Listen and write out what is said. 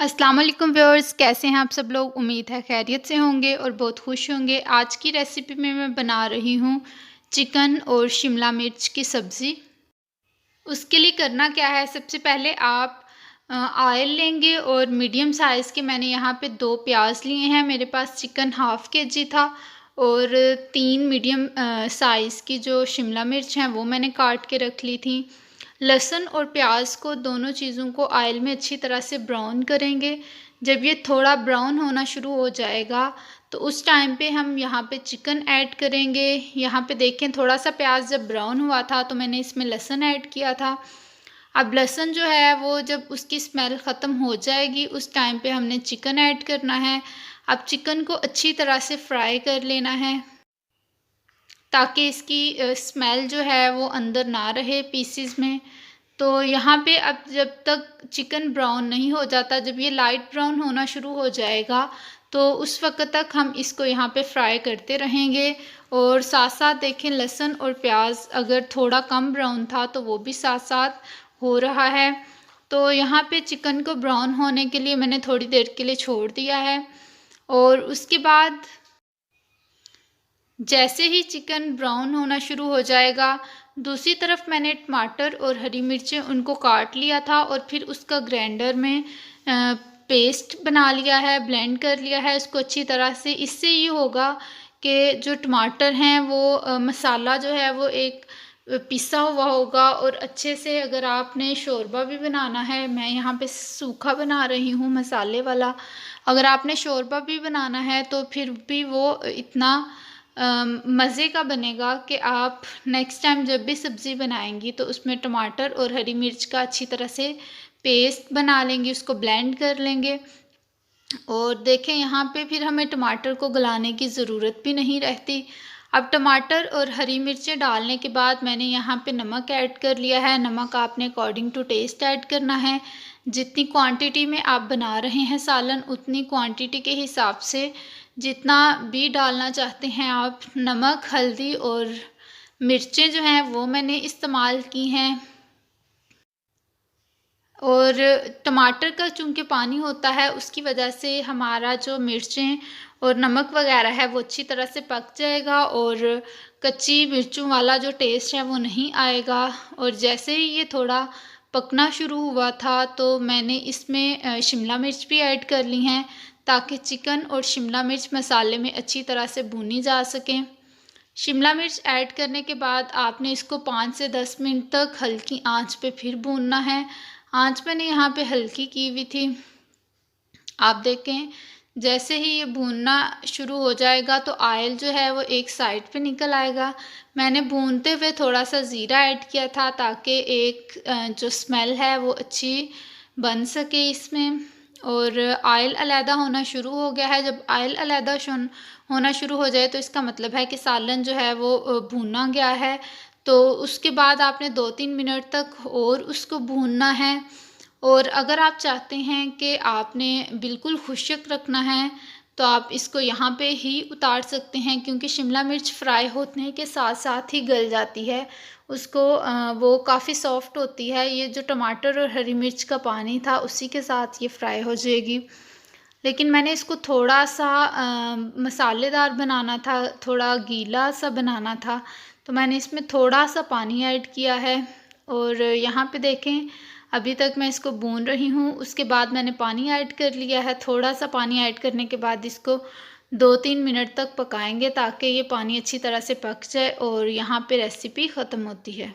अस्सलाम वालेकुम व्यूअर्स, कैसे हैं आप सब लोग। उम्मीद है खैरियत से होंगे और बहुत खुश होंगे। आज की रेसिपी में मैं बना रही हूँ चिकन और शिमला मिर्च की सब्ज़ी। उसके लिए करना क्या है, सबसे पहले आप ऑयल लेंगे और मीडियम साइज़ के मैंने यहाँ पे 2 प्याज लिए हैं। मेरे पास चिकन हाफ़ केजी था और 3 मीडियम साइज़ की जो शिमला मिर्च हैं वो मैंने काट के रख ली थी। लहसुन और प्याज को दोनों चीज़ों को ऑयल में अच्छी तरह से ब्राउन करेंगे। जब ये थोड़ा ब्राउन होना शुरू हो जाएगा तो उस टाइम पे हम यहाँ पे चिकन ऐड करेंगे। यहाँ पे देखें, थोड़ा सा प्याज जब ब्राउन हुआ था तो मैंने इसमें लहसुन ऐड किया था। अब लहसुन जो है वो जब उसकी स्मेल ख़त्म हो जाएगी उस टाइम पे हमने चिकन ऐड करना है। अब चिकन को अच्छी तरह से फ्राई कर लेना है ताकि इसकी स्मेल जो है वो अंदर ना रहे पीसेस में। तो यहाँ पे अब जब तक चिकन ब्राउन नहीं हो जाता, जब ये लाइट ब्राउन होना शुरू हो जाएगा तो उस वक़्त तक हम इसको यहाँ पे फ्राई करते रहेंगे। और साथ-साथ देखें, लहसुन और प्याज अगर थोड़ा कम ब्राउन था तो वो भी साथ-साथ हो रहा है। तो यहाँ पे चिकन को ब्राउन होने के लिए मैंने थोड़ी देर के लिए छोड़ दिया है और उसके बाद जैसे ही चिकन ब्राउन होना शुरू हो जाएगा, दूसरी तरफ मैंने टमाटर और हरी मिर्चें उनको काट लिया था और फिर उसका ग्राइंडर में पेस्ट बना लिया है, ब्लेंड कर लिया है इसको अच्छी तरह से। इससे ये होगा कि जो टमाटर हैं वो मसाला जो है वो एक पिसा हुआ होगा और अच्छे से। अगर आपने शोरबा भी बनाना है, मैं यहाँ पे सूखा बना रही हूँ मसाले वाला, अगर आपने शोरबा भी बनाना है तो फिर भी वो इतना मज़े का बनेगा कि आप नेक्स्ट टाइम जब भी सब्ज़ी बनाएंगी तो उसमें टमाटर और हरी मिर्च का अच्छी तरह से पेस्ट बना लेंगे, उसको ब्लेंड कर लेंगे। और देखें, यहाँ पे फिर हमें टमाटर को गलाने की ज़रूरत भी नहीं रहती। अब टमाटर और हरी मिर्चें डालने के बाद मैंने यहाँ पे नमक ऐड कर लिया है। नमक आपने अकॉर्डिंग टू टेस्ट ऐड करना है। जितनी क्वांटिटी में आप बना रहे हैं सालन, उतनी क्वांटिटी के हिसाब से जितना भी डालना चाहते हैं आप। नमक, हल्दी और मिर्चें जो हैं वो मैंने इस्तेमाल की हैं। और टमाटर का चूँकि पानी होता है उसकी वजह से हमारा जो मिर्चें और नमक वगैरह है वो अच्छी तरह से पक जाएगा और कच्ची मिर्चों वाला जो टेस्ट है वो नहीं आएगा। और जैसे ही ये थोड़ा पकना शुरू हुआ था तो मैंने इसमें शिमला मिर्च भी ऐड कर ली हैं ताकि चिकन और शिमला मिर्च मसाले में अच्छी तरह से भुनी जा सकें। शिमला मिर्च ऐड करने के बाद आपने इसको 5 से 10 मिनट तक हल्की आंच पे फिर भूनना है। आंच मैंने यहाँ पे हल्की की हुई थी। आप देखें, जैसे ही ये भूनना शुरू हो जाएगा तो ऑयल जो है वो एक साइड पे निकल आएगा। मैंने भूनते हुए थोड़ा सा ज़ीरा ऐड किया था ताकि एक जो स्मेल है वो अच्छी बन सके इसमें। और ऑयल अलहदा होना शुरू हो गया है। जब ऑयल अलहदा होना शुरू हो जाए तो इसका मतलब है कि सालन जो है वो भूना गया है। तो उसके बाद आपने 2-3 मिनट तक और उसको भूनना है। और अगर आप चाहते हैं कि आपने बिल्कुल खुश्क रखना है तो आप इसको यहाँ पे ही उतार सकते हैं, क्योंकि शिमला मिर्च फ्राई होने के साथ साथ ही गल जाती है। उसको वो काफ़ी सॉफ्ट होती है। ये जो टमाटर और हरी मिर्च का पानी था उसी के साथ ये फ्राई हो जाएगी। लेकिन मैंने इसको थोड़ा सा मसालेदार बनाना था, थोड़ा गीला सा बनाना था, तो मैंने इसमें थोड़ा सा पानी ऐड किया है। और यहाँ पे देखें, अभी तक मैं इसको भून रही हूँ। उसके बाद मैंने पानी ऐड कर लिया है। थोड़ा सा पानी ऐड करने के बाद इसको 2-3 मिनट तक पकाएंगे ताकि ये पानी अच्छी तरह से पक जाए और यहाँ पे रेसिपी ख़त्म होती है।